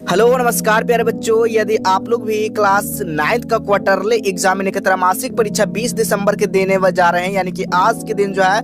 Hello नमस्कार प्यारे बच्चों। यदि आप लोग भी क्लास 9th का क्वार्टरली एग्जाम यानी कि त्रैमासिक परीक्षा 20 दिसंबर के देने जा रहे हैं, यानी कि आज के दिन जो है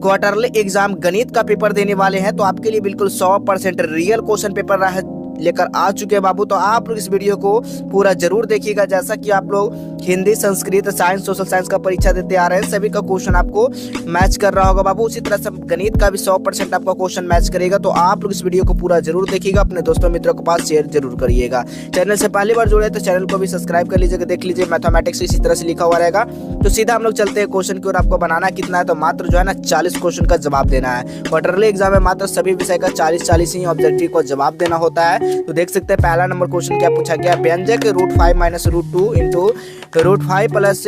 क्वार्टरली एग्जाम गणित का पेपर देने वाले हैं, तो आपके लिए बिल्कुल 100% रियल क्वेश्चन पेपर रहा लेकर आ चुके हैं बाबू। तो आप लोग इस वीडियो को पूरा जरूर देखिएगा। जैसा कि आप लोग Hindi, Sanskrit, science, social science का परीक्षा देते आ रहे हैं, सभी का क्वेश्चन आपको मैच कर रहा होगा बाबू। उसी तरह से गणित का भी 100% आपका क्वेश्चन मैच करेगा। तो आप लोग इस वीडियो को पूरा जरूर देखिएगा, अपने दोस्तों मित्रों के पास शेयर जरूर करिएगा। चैनल से पहली बार जुड़े तो चैनल को भी सब्सक्राइब कर लीजिएगा। देख लीजिए मैथमेटिक्स इसी तरह से लिखा हुआ रहेगा। तो सीधा हम लोग चलते हैं क्वेश्चन की ओर। आपको बनाना कितना है, तो मात्र जो है ना 40 क्वेश्चन का जवाब देना है। क्वार्टरली एग्जाम में मात्र सभी विषय का 40-40 ही ऑब्जेक्टिव को जवाब देना होता है। तो देख सकते हैं पहला नंबर क्वेश्चन क्या पूछा गया। व्यंजक √5 - √2 इंटू √5 प्लस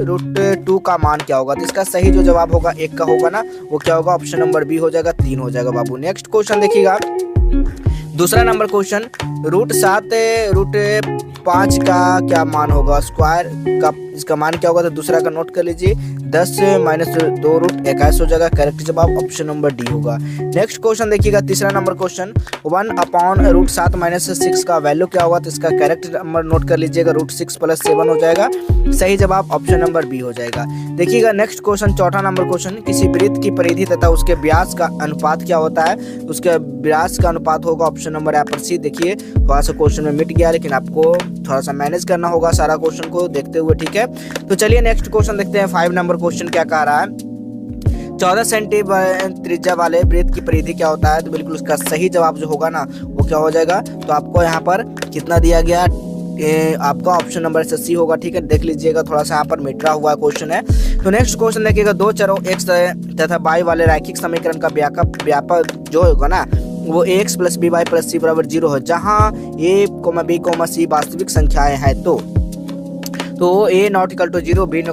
√2 का मान क्या होगा। तो इसका सही जो जवाब होगा 1 का होगा ना, वो क्या होगा, ऑप्शन नंबर बी हो जाएगा, 3 हो जाएगा बाबू। नेक्स्ट क्वेश्चन देखिएगा, दूसरा नंबर क्वेश्चन √7 √5 का क्या मान होगा, स्क्वायर का इसका मान क्या होगा। तो दूसरा का नोट कर लीजिए, 10 - 2 √21 हो जाएगा। करेक्ट जवाब ऑप्शन नंबर डी होगा। नेक्स्ट क्वेश्चन देखिएगा, तीसरा नंबर क्वेश्चन 1/√7 - 6 का वैल्यू क्या होगा। तो इसका करेक्ट नंबर नोट कर लीजिएगा, √6 + 7 हो जाएगा। सही जवाब ऑप्शन नंबर बी हो जाएगा। देखिएगा नेक्स्ट क्वेश्चन, चौथा नंबर क्वेश्चन, किसी वृत्त की परिधि तथा उसके व्यास का अनुपात क्या होता है। उसके व्यास का अनुपात होगा ऑप्शन नंबर यहाँ पर सी। देखिए थोड़ा सा क्वेश्चन में मिट गया, लेकिन आपको थोड़ा सा मैनेज करना होगा सारा क्वेश्चन को देखते हुए, ठीक है। तो चलिए नेक्स्ट क्वेश्चन देखते हैं। 5 नंबर क्वेश्चन क्या कह रहा है, 14 सेंटीमीटर त्रिज्या वाले वृत्त की परिधि क्या होता है। तो बिल्कुल उसका सही जवाब जो होगा ना, वो क्या हो जाएगा। तो आपको यहाँ पर कितना दिया गया, आपका ऑप्शन नंबर सी होगा, ठीक है। देख लीजिएगा थोड़ा सा यहाँ पर मिटरा हुआ क्वेश्चन है। तो नेक्स्ट क्वेश्चन देखिएगा, दो चरों x तथा y वाले रैखिक समीकरण का व्यापक जो होगा ना, वो ax + by + c = 0 है, जहाँ a, b, c वास्तविक संख्याएं हैं। तो a ≠ 0, b ≠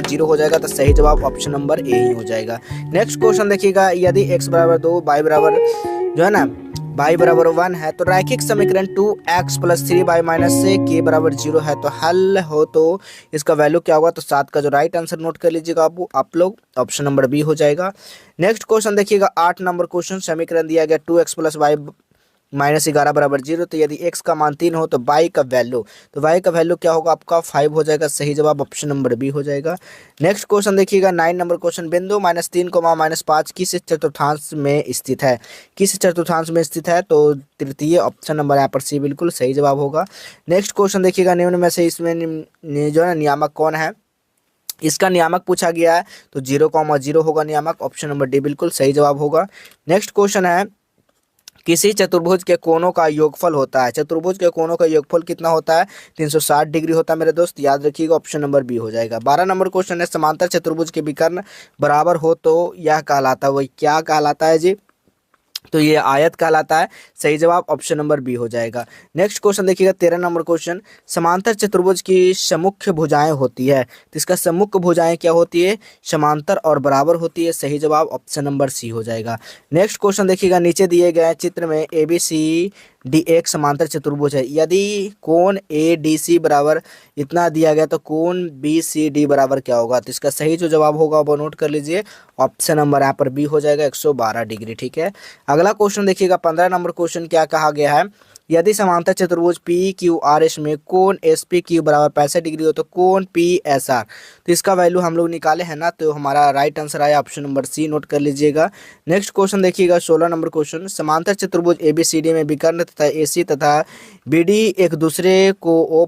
0 हो जाएगा। तो सही जवाब ऑप्शन नंबर ए ही हो जाएगा। नेक्स्ट क्वेश्चन देखिएगा, यदि x = 2 y बराबर जो है ना y बराबर 1 है, तो रैखिक समीकरण 2x + 3y - k = 0 है। तो हल हो तो इसका वैल्यू क्या होगा। तो 7 का जो राइट आंसर नोट कर लीजिएगा आप लोग, ऑप्शन नंबर बी हो जाएगा। नेक्स्ट क्वेश्चन देखिएगा, 8 नंबर क्वेश्चन, समीकरण दिया गया 2x + y - 11 = 0। तो यदि x का मान 3 हो तो y का वैल्यू क्या होगा, आपका 5 हो जाएगा। सही जवाब ऑप्शन नंबर बी हो जाएगा। नेक्स्ट क्वेश्चन देखिएगा, 9 नंबर क्वेश्चन, बिंदु -3, -5 किस चतुर्थांश में स्थित है। तो तृतीय ऑप्शन नंबर यहाँ पर सी बिल्कुल सही जवाब होगा। नेक्स्ट क्वेश्चन देखिएगा, निम्न में से इसमें जो है नियामक कौन है। इसका नियामक पूछा गया है, तो 0,0 होगा नियामक, ऑप्शन नंबर डी बिल्कुल सही जवाब होगा। नेक्स्ट क्वेश्चन है, किसी चतुर्भुज के कोणों का योगफल होता है। चतुर्भुज के कोणों का योगफल कितना होता है, 360 डिग्री होता है मेरे दोस्त, याद रखिएगा, ऑप्शन नंबर बी हो जाएगा। 12 नंबर क्वेश्चन है, समांतर चतुर्भुज के विकर्ण बराबर हो तो यह कहलाता है, वही क्या कहलाता है जी। तो ये आयत कहलाता है। सही जवाब ऑप्शन नंबर बी हो जाएगा। नेक्स्ट क्वेश्चन देखिएगा, 13 नंबर क्वेश्चन, समांतर चतुर्भुज की सम्मुख भुजाएं होती है। तो इसका सम्मुख भुजाएं क्या होती है, समांतर और बराबर होती है। सही जवाब ऑप्शन नंबर सी हो जाएगा। नेक्स्ट क्वेश्चन देखिएगा, नीचे दिए गए चित्र में ABCD एक समांतर चतुर्भुज है। यदि कोण ADC बराबर इतना दिया गया, तो कोण BCD बराबर क्या होगा। तो इसका सही जो जवाब होगा वो नोट कर लीजिए, ऑप्शन नंबर यहाँ पर बी हो जाएगा, 112 डिग्री, ठीक है। अगला क्वेश्चन देखिएगा, 15 नंबर क्वेश्चन क्या कहा गया है, यदि समांतर चतुर्भुज PQRS में कोण SPQ बराबर 65 डिग्री हो तो कोण PSR। तो इसका वैल्यू हम लोग निकाले हैं ना, तो हमारा राइट आंसर आया ऑप्शन नंबर सी, नोट कर लीजिएगा। नेक्स्ट क्वेश्चन देखिएगा, 16 नंबर क्वेश्चन, समांतर चतुर्भुज ABCD में विकर्ण तथा AC तथा BD एक दूसरे को ओ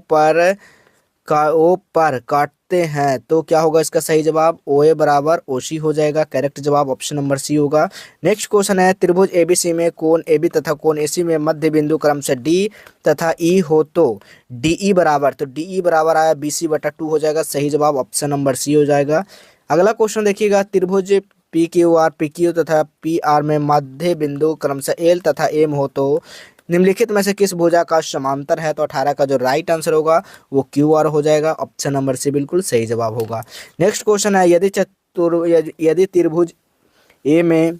पर काटते हैं, तो क्या होगा इसका सही जवाब, OA बराबर OC हो जाएगा। करेक्ट जवाब ऑप्शन नंबर सी होगा। नेक्स्ट क्वेश्चन है, त्रिभुज ABC में कोण AB तथा कोण AC में मध्य बिंदु क्रमशः D तथा E हो तो DE बराबर, तो DE बराबर आया BC/2 हो जाएगा। सही जवाब ऑप्शन नंबर सी हो जाएगा। अगला क्वेश्चन देखिएगा, त्रिभुज PQR PQ तथा PR में मध्य बिंदु क्रमशः L तथा M हो तो निम्नलिखित में से किस भुजा का समांतर है। तो 18 का जो राइट आंसर होगा वो QR हो जाएगा, ऑप्शन नंबर सी बिल्कुल सही जवाब होगा। नेक्स्ट क्वेश्चन है, यदि त्रिभुज ए में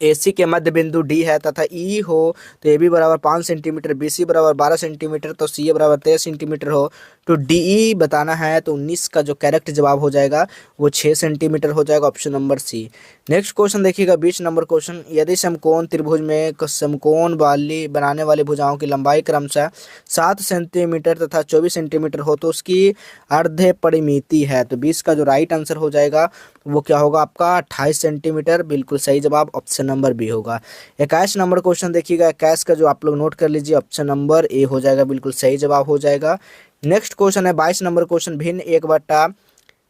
AC के मध्य बिंदु D है तथा E हो तो AB बराबर 5 सेंटीमीटर, BC बराबर 12 सेंटीमीटर, तो CA बराबर 13 सेंटीमीटर हो तो DE बताना है। तो 19 का जो करेक्ट जवाब हो जाएगा वो 6 सेंटीमीटर हो जाएगा, option number C. Next question देखिएगा 20 नंबर क्वेश्चन, यदि समकोण त्रिभुज में समकोण वाली बनाने वाली भुजाओं की लंबाई क्रमशः 7 सेंटीमीटर तथा 24 सेंटीमीटर हो तो उसकी अर्ध परिमिति है। तो 20 का जो राइट आंसर हो जाएगा वो क्या होगा आपका 28 सेंटीमीटर, बिल्कुल सही जवाब ऑप्शन नंबर बी होगा। 21 नंबर क्वेश्चन देखिएगा, 21 का जो आप लोग नोट कर लीजिए, ऑप्शन नंबर ए हो जाएगा, बिल्कुल सही जवाब हो जाएगा। नेक्स्ट क्वेश्चन है 22 नंबर क्वेश्चन, भिन्न 1/3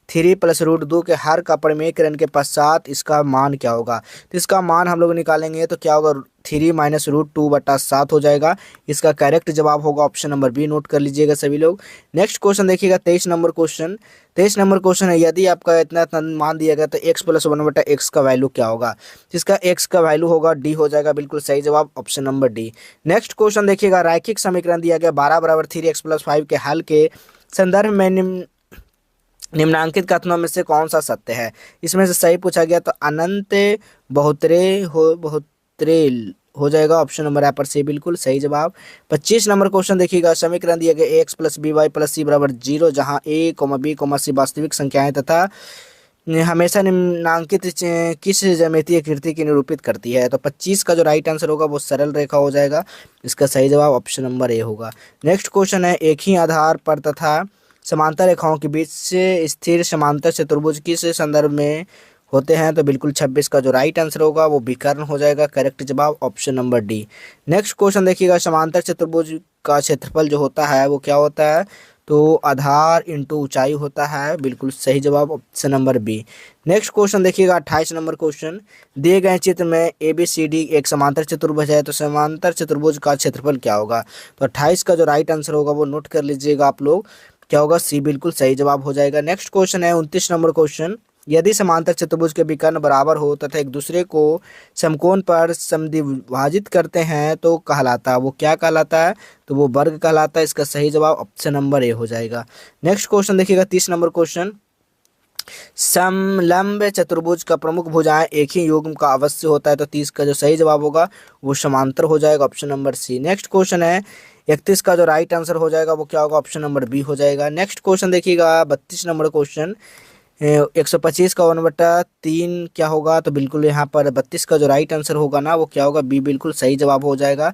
+ √2 के हर का परिमेयकरण के पश्चात इसका मान क्या होगा। तो इसका मान हम लोग निकालेंगे तो क्या होगा 3 - √2/7 हो जाएगा। इसका करेक्ट जवाब होगा ऑप्शन नंबर बी, नोट कर लीजिएगा सभी लोग। नेक्स्ट क्वेश्चन देखिएगा 23 नंबर क्वेश्चन, 23 नंबर क्वेश्चन है, यदि आपका इतना इतना मान दिया गया तो x + 1/x का वैल्यू क्या होगा। जिसका x का वैल्यू होगा डी हो जाएगा, बिल्कुल सही जवाब option number D. Next question देखिएगा, रैखिक समीकरण दिया गया 12 = 3x + 5 के हल के संदर्भ में निम्नांकित कथनों में से कौन सा सत्य है। इसमें से सही पूछा गया तो अनंत बहुतरे हो जाएगा, ऑप्शन नंबर यहाँ पर सी, बिल्कुल सही जवाब। 25 नंबर क्वेश्चन देखिएगा, समीकरण दिया गया ax + by + c = 0 जहां a, b, c वास्तविक संख्याएं तथा हमेशा निम्नांकित किस ज्यामितीय आकृति की निरूपित करती है। तो 25 का जो राइट आंसर होगा वो सरल रेखा हो जाएगा। इसका सही जवाब ऑप्शन नंबर ए होगा। नेक्स्ट क्वेश्चन है, एक ही आधार पर तथा समांतर रेखाओं के बीच से स्थिर समांतर चतुर्भुज किस संदर्भ में होते हैं। तो बिल्कुल 26 का जो राइट आंसर होगा वो विकर्ण हो जाएगा, करेक्ट जवाब option number D. Next question देखिएगा, समांतर चतुर्भुज का क्षेत्रफल जो होता है वो क्या होता है। तो आधार इंटू ऊंचाई होता है, बिल्कुल सही जवाब option number B. Next question देखिएगा 28 नंबर क्वेश्चन, दिए गए चित्र में ABCD एक समांतर चतुर्भुज है तो समांतर चतुर्भुज का क्षेत्रफल क्या होगा। तो 28 का जो राइट आंसर होगा वो नोट कर लीजिएगा आप लोग, क्या होगा सी, बिल्कुल सही जवाब हो जाएगा। नेक्स्ट क्वेश्चन है 29 नंबर क्वेश्चन, यदि समांतर चतुर्भुज के विकर्ण बराबर हो तथा एक दूसरे को समकोण पर समद्विभाजित करते हैं तो कहलाता है, वो क्या कहलाता है। तो वो वर्ग कहलाता है। इसका सही जवाब ऑप्शन नंबर ए हो जाएगा। नेक्स्ट क्वेश्चन देखिएगा 30 नंबर क्वेश्चन, समलंब चतुर्भुज का प्रमुख भुजाएं एक ही युग्म का अवश्य होता है। तो 30 का जो सही जवाब होगा वो समांतर हो जाएगा, option number C. Next question है 31 का जो राइट आंसर हो जाएगा वो क्या होगा, ऑप्शन नंबर बी हो जाएगा। नेक्स्ट क्वेश्चन देखिएगा 32 नंबर क्वेश्चन, 125 का 1/3 क्या होगा। तो बिल्कुल यहाँ पर 32 का जो राइट आंसर होगा ना वो क्या होगा, बी, बिल्कुल सही जवाब हो जाएगा,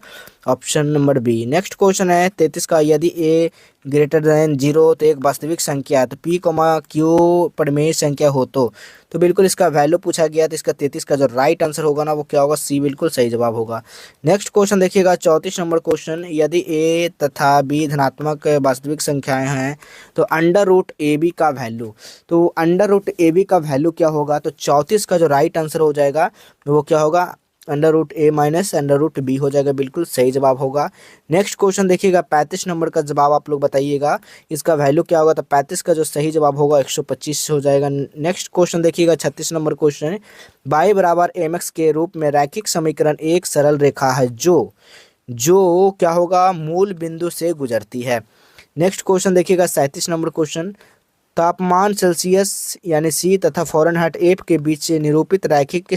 option number B. Next question है 33 का, यदि a > 0 तो एक वास्तविक संख्या है तो p, q परिमेय संख्या हो तो बिल्कुल इसका वैल्यू पूछा गया। तो इसका 33 का जो राइट आंसर होगा ना वो क्या होगा, सी, बिल्कुल सही जवाब होगा। नेक्स्ट क्वेश्चन देखिएगा 34 नंबर क्वेश्चन, यदि a तथा b धनात्मक वास्तविक संख्याएं हैं तो √AB का वैल्यू, तो √AB का वैल्यू क्या होगा। तो 34 का जो राइट आंसर हो जाएगा वो क्या होगा, √A - √B हो जाएगा, बिल्कुल सही जवाब होगा। नेक्स्ट क्वेश्चन देखिएगा 35 नंबर का जवाब आप लोग बताइएगा, इसका वैल्यू क्या होगा। तो 35 का जो सही जवाब होगा 125 हो जाएगा। नेक्स्ट क्वेश्चन देखिएगा 36 नंबर क्वेश्चन, y = mx के रूप में रैखिक समीकरण एक सरल रेखा है जो क्या होगा, मूल बिंदु से गुजरती है। नेक्स्ट क्वेश्चन देखिएगा 37 नंबर क्वेश्चन, तापमान सेल्सियस यानी C तथा फ़ारेनहाइट F के बीच निरूपित रैखिक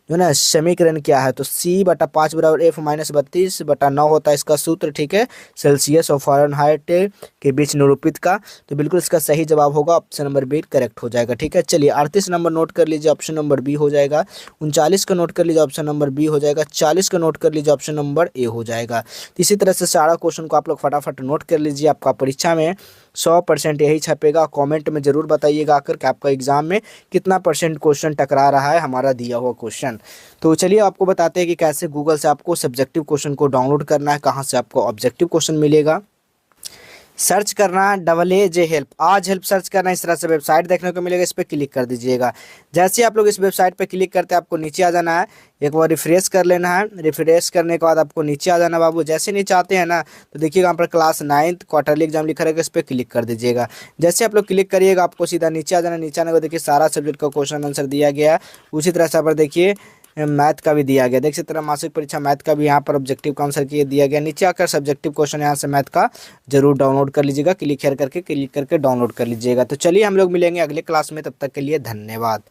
जो ना समीकरण क्या है। तो C/5 = F - 32/9 होता है इसका सूत्र, ठीक है, सेल्सियस और फ़ारेनहाइट के बीच निरूपित का। तो बिल्कुल इसका सही जवाब होगा ऑप्शन नंबर बी, करेक्ट हो जाएगा, ठीक है। चलिए 38 नंबर नोट कर लीजिए, ऑप्शन नंबर बी हो जाएगा। 39 का नोट कर लीजिए, ऑप्शन नंबर बी हो जाएगा। 40 का नोट कर लीजिए, ऑप्शन नंबर ए हो जाएगा। तो इसी तरह से सारा क्वेश्चन को आप लोग फटाफट नोट कर लीजिए, आपका परीक्षा में 100% यही छपेगा। कमेंट में जरूर बताइएगा आकर कि आपका एग्जाम में कितना % क्वेश्चन टकरा रहा है हमारा दिया हुआ क्वेश्चन। तो चलिए आपको बताते हैं कि कैसे गूगल से आपको सब्जेक्टिव क्वेश्चन को डाउनलोड करना है, कहाँ से आपको ऑब्जेक्टिव क्वेश्चन मिलेगा। सर्च करना AA हेल्प, आज हेल्प सर्च करना, इस तरह से वेबसाइट देखने को मिलेगा, इस पर क्लिक कर दीजिएगा। जैसे ही आप लोग इस वेबसाइट पर क्लिक करते हैं आपको नीचे आ जाना है, एक बार रिफ्रेश कर लेना है। रिफ्रेश करने के बाद आपको नीचे आ जाना बाबू। जैसे नीचे आते हैं ना तो देखिएगा यहाँ पर क्लास 9th क्वार्टरली एग्जाम लिखा रहेगा, इस पर क्लिक कर दीजिएगा। जैसे आप लोग क्लिक करिएगा आपको सीधा नीचे आ जाना। नीचे आने को देखिए सारा सब्जेक्ट का क्वेश्चन आंसर दिया गया है। उसी तरह से यहाँ पर देखिए मैथ का भी दिया गया, देख सकते हैं मासिक परीक्षा मैथ का भी यहाँ पर ऑब्जेक्टिव का आंसर दिया गया। नीचे आकर सब्जेक्टिव क्वेश्चन यहाँ से मैथ का जरूर डाउनलोड कर लीजिएगा, क्लिक करके डाउनलोड कर लीजिएगा। तो चलिए हम लोग मिलेंगे अगले क्लास में, तब तक के लिए धन्यवाद।